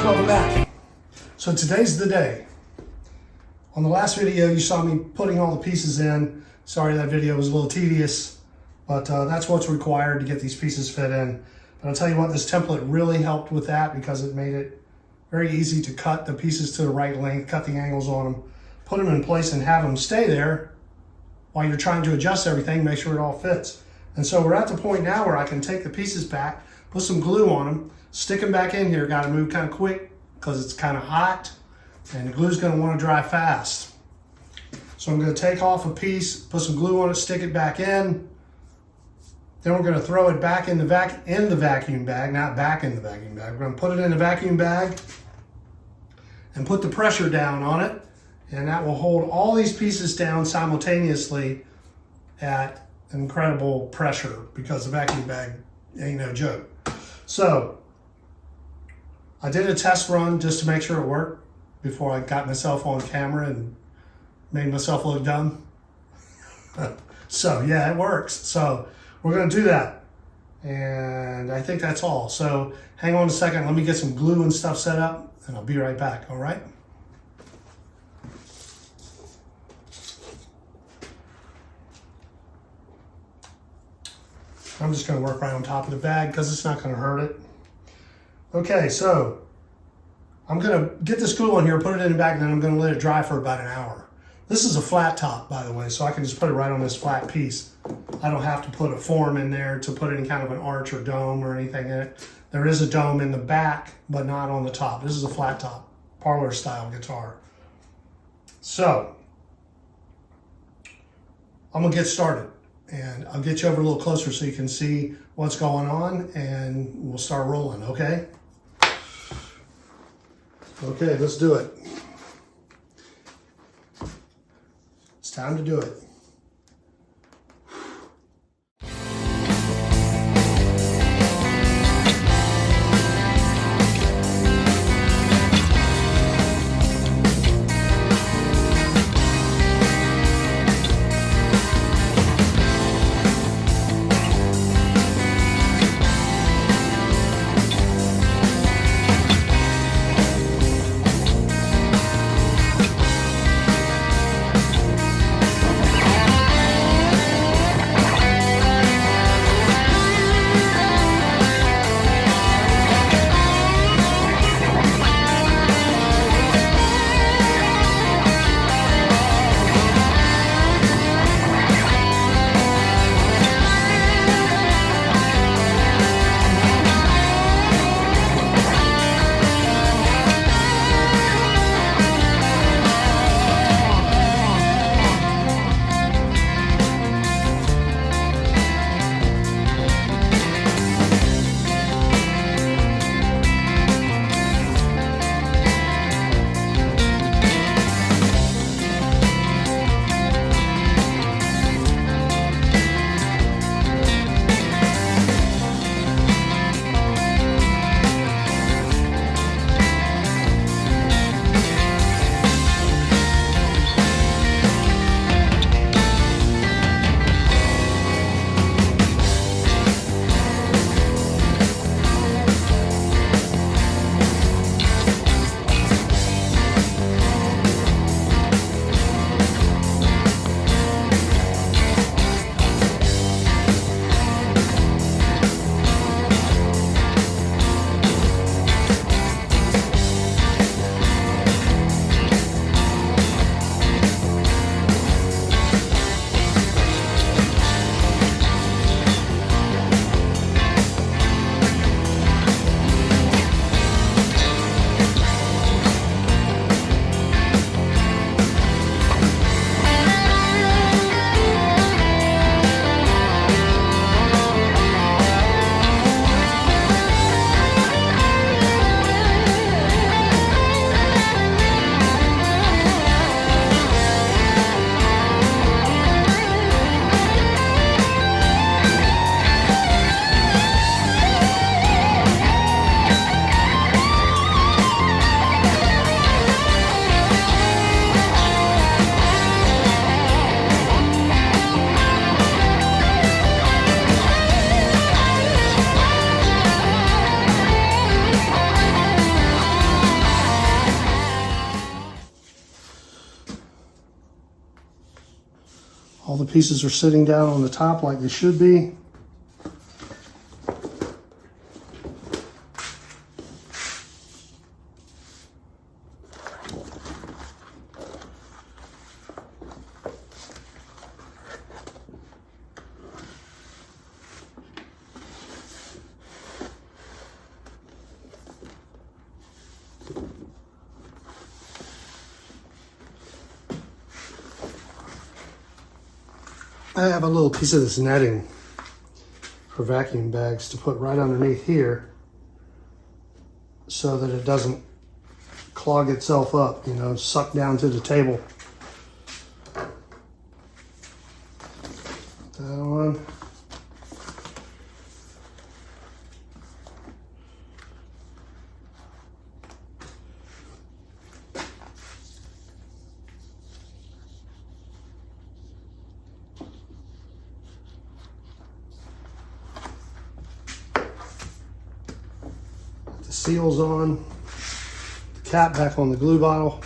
welcome back. So today's the day. On the last video you saw me putting all the pieces in. Sorry that video was a little tedious, but that's what's required to get these pieces fit in. But I'll tell you what, this template really helped with that because it made it very easy to cut the pieces to the right length, cut the angles on them, put them in place and have them stay there while you're trying to adjust everything, make sure it all fits. And so we're at the point now where I can take the pieces back, put some glue on them, stick them back in here. Got to move kind of quick because it's kind of hot and the glue's going to want to dry fast. So I'm going to take off a piece, put some glue on it, stick it back in. Then we're going to throw it back in the vacuum bag, not back in the vacuum bag. We're going to put it in the vacuum bag and put the pressure down on it. And that will hold all these pieces down simultaneously at incredible pressure because the vacuum bag ain't no joke. So I did a test run just to make sure it worked before I got myself on camera and made myself look dumb. So yeah, it works. So we're going to do that. And I think that's all. So hang on a second. Let me get some glue and stuff set up and I'll be right back. All right. I'm just going to work right on top of the bag because it's not going to hurt it. Okay, so I'm going to get this glue on here, put it in the bag, and then I'm going to let it dry for about an hour. This is a flat top, by the way, so I can just put it right on this flat piece. I don't have to put a form in there to put any kind of an arch or dome or anything in it. There is a dome in the back, but not on the top. This is a flat top, parlor style guitar. So I'm going to get started. And I'll get you over a little closer so you can see what's going on and we'll start rolling, okay? Okay, let's do it. It's time to do it. pieces are sitting down on the top like they should be. I have a little piece of this netting for vacuum bags to put right underneath here so that it doesn't clog itself up, you know, suck down to the table. Put that on. Seals on, the cap back on the glue bottle.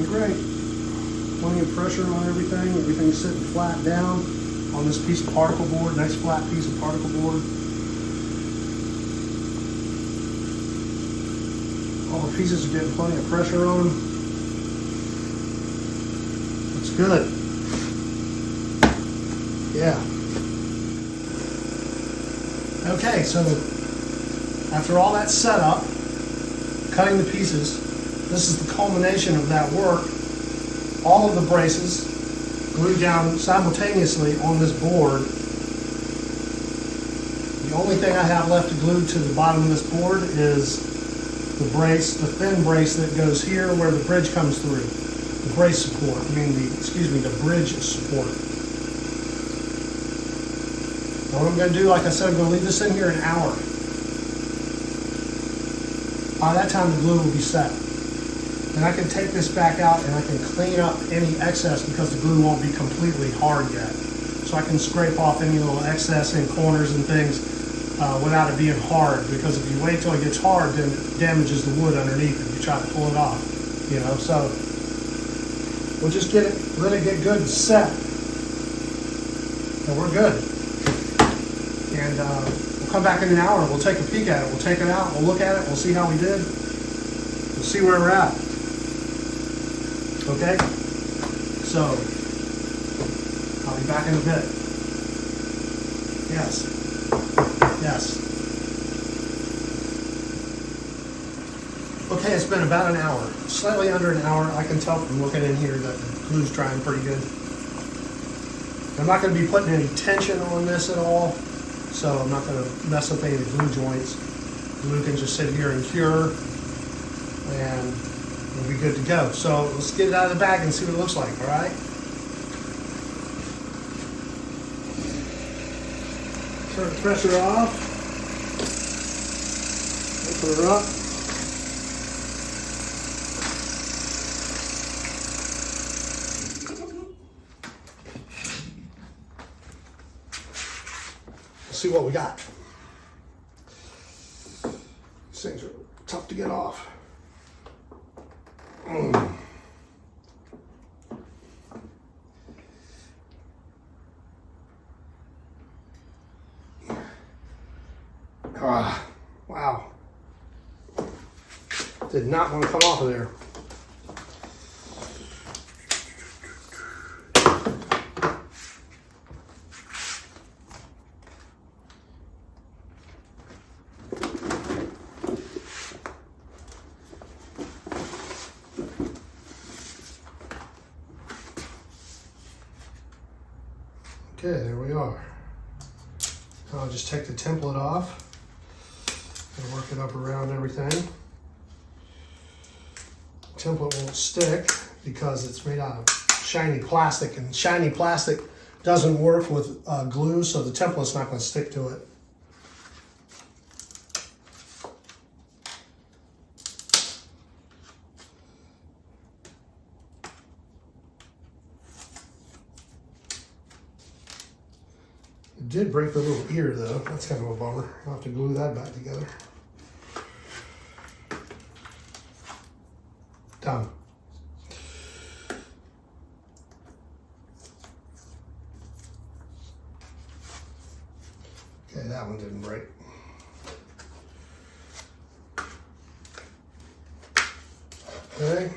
Great. Plenty of pressure on everything. Everything's sitting flat down on this piece of particle board. Nice flat piece of particle board. All the pieces are getting plenty of pressure on them. Looks good. Yeah. Okay, so after all that setup, cutting the pieces, this is the culmination of that work. All of the braces glued down simultaneously on this board. The only thing I have left to glue to the bottom of this board is the brace, the thin brace that goes here where the bridge comes through. The brace support, the bridge support. Now what I'm going to do, like I said, I'm going to leave this in here an hour. By that time the glue will be set. And I can take this back out and I can clean up any excess because the glue won't be completely hard yet. So I can scrape off any little excess in corners and things without it being hard, because if you wait till it gets hard, then it damages the wood underneath if you try to pull it off. You know, so we'll just let it get good and set. And we're good. And we'll come back in an hour and we'll take a peek at it. We'll take it out, we'll look at it, we'll see how we did. We'll see where we're at. Okay, so I'll be back in a bit. Yes, yes. Okay, it's been about an hour, slightly under an hour. I can tell from looking in here that the glue's drying pretty good. I'm not going to be putting any tension on this at all, so I'm not going to mess up any of the glue joints. Glue can just sit here and cure, and we'll be good to go. So let's get it out of the bag and see what it looks like, all right? Turn the pressure off. Open her up. Let's see what we got. These things are tough to get off. Wow. did not want to come off of there. Okay, there we are. Now I'll just take the template off and work it up around everything. The template won't stick because it's made out of shiny plastic, and shiny plastic doesn't work with glue, so the template's not going to stick to it. It did break the little ear though. That's kind of a bummer. I'll have to glue that back together. Done. Okay, that one didn't break. Okay.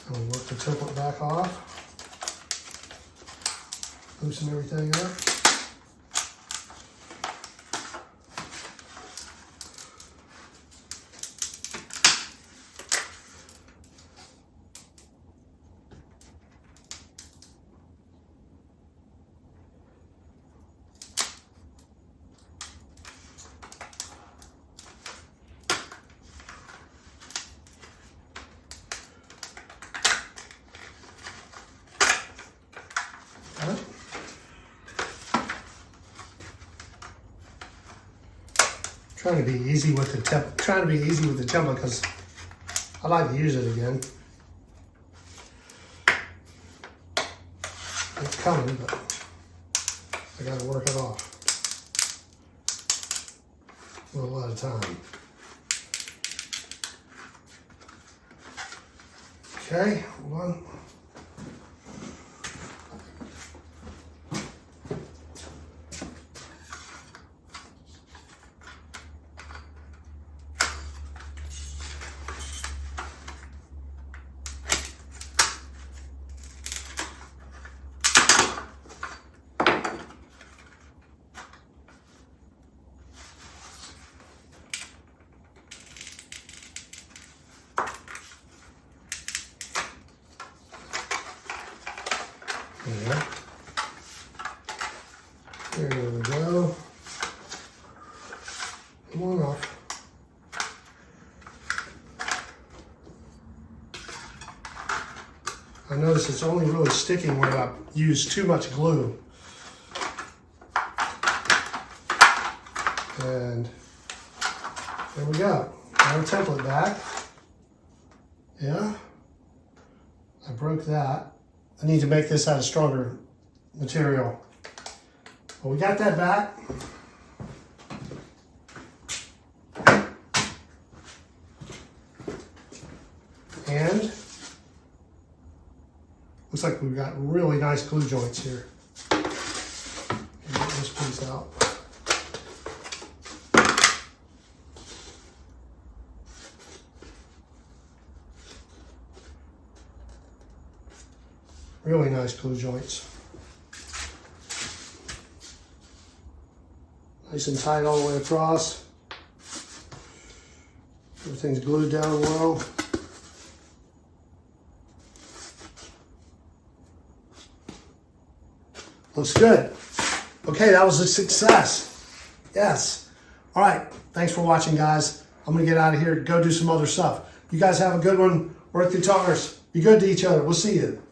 And we'll work the template back off. Loosen everything up. Trying to be easy with the template because I like to use it again. It's coming, but I got to work it off a little at a time. Okay, hold on. Yeah. There we go. Come on off. I notice it's only really sticking when I use too much glue. And there we go. Got our template back. Yeah. I broke that. I need to make this out of stronger material. Well, we got that back. And looks like we've got really nice glue joints here. Get this piece out. Really nice glue joints. Nice and tight all the way across. Everything's glued down well. Looks good. Okay, that was a success. Yes. All right. Thanks for watching, guys. I'm going to get out of here, go do some other stuff. You guys have a good one. Work the tars. Be good to each other. We'll see you.